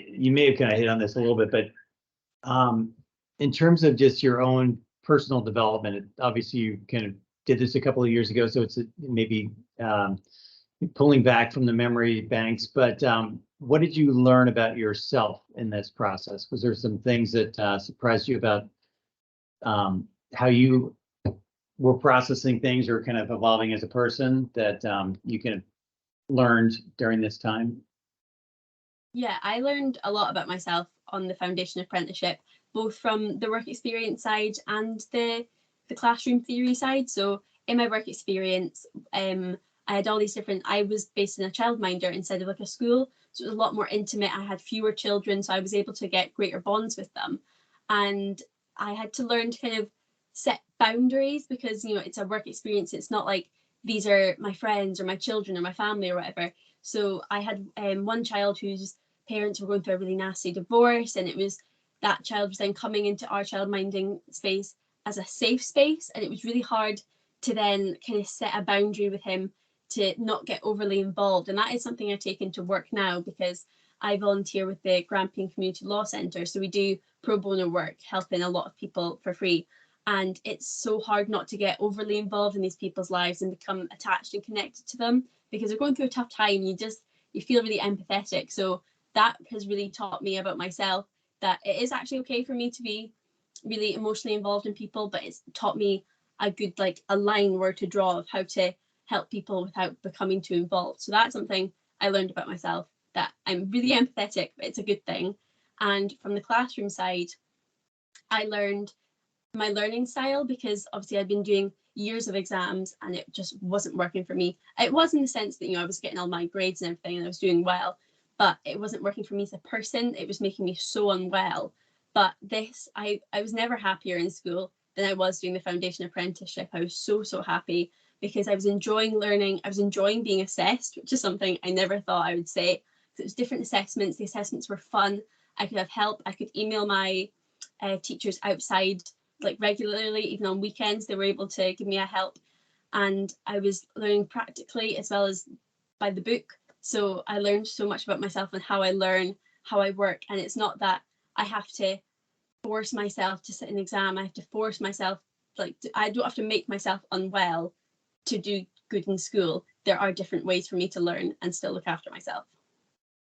you may have kind of hit on this a little bit, but in terms of just your own personal development, obviously you kind of did this a couple of years ago, so it's maybe pulling back from the memory banks, but what did you learn about yourself in this process? Was there some things that surprised you about how you were processing things or kind of evolving as a person that you kind of learned during this time? Yeah, I learned a lot about myself on the Foundation Apprenticeship, both from the work experience side and the classroom theory side. So in my work experience, I had all these different, I was based in a childminder instead of like a school. So it was a lot more intimate. I had fewer children, so I was able to get greater bonds with them. And I had to learn to kind of set boundaries because, you know, it's a work experience. It's not like these are my friends or my children or my family or whatever. So I had one child whose parents were going through a really nasty divorce, and it was that child was then coming into our childminding space as a safe space, and it was really hard to then kind of set a boundary with him to not get overly involved. And that is something I take into work now because I volunteer with the Grampian Community Law Centre, so we do pro bono work helping a lot of people for free, and it's so hard not to get overly involved in these people's lives and become attached and connected to them because they're going through a tough time. You feel really empathetic. So that has really taught me about myself that it is actually okay for me to be really emotionally involved in people, but it's taught me a good, like, a line where to draw of how to help people without becoming too involved. So that's something I learned about myself, that I'm really empathetic, but it's a good thing. And from the classroom side, I learned my learning style because obviously I'd been doing years of exams and it just wasn't working for me. It was in the sense that, you know, I was getting all my grades and everything and I was doing well, but it wasn't working for me as a person. It was making me so unwell. But this, I was never happier in school than I was doing the Foundation Apprenticeship. I was so happy because I was enjoying learning. I was enjoying being assessed, which is something I never thought I would say. So it was different assessments. The assessments were fun. I could have help. I could email my teachers outside like regularly, even on weekends. They were able to give me a help, and I was learning practically as well as by the book. So I learned so much about myself and how I learn, how I work. And it's not that I have to force myself to sit an exam. I have to force myself, like, I don't have to make myself unwell to do good in school. There are different ways for me to learn and still look after myself.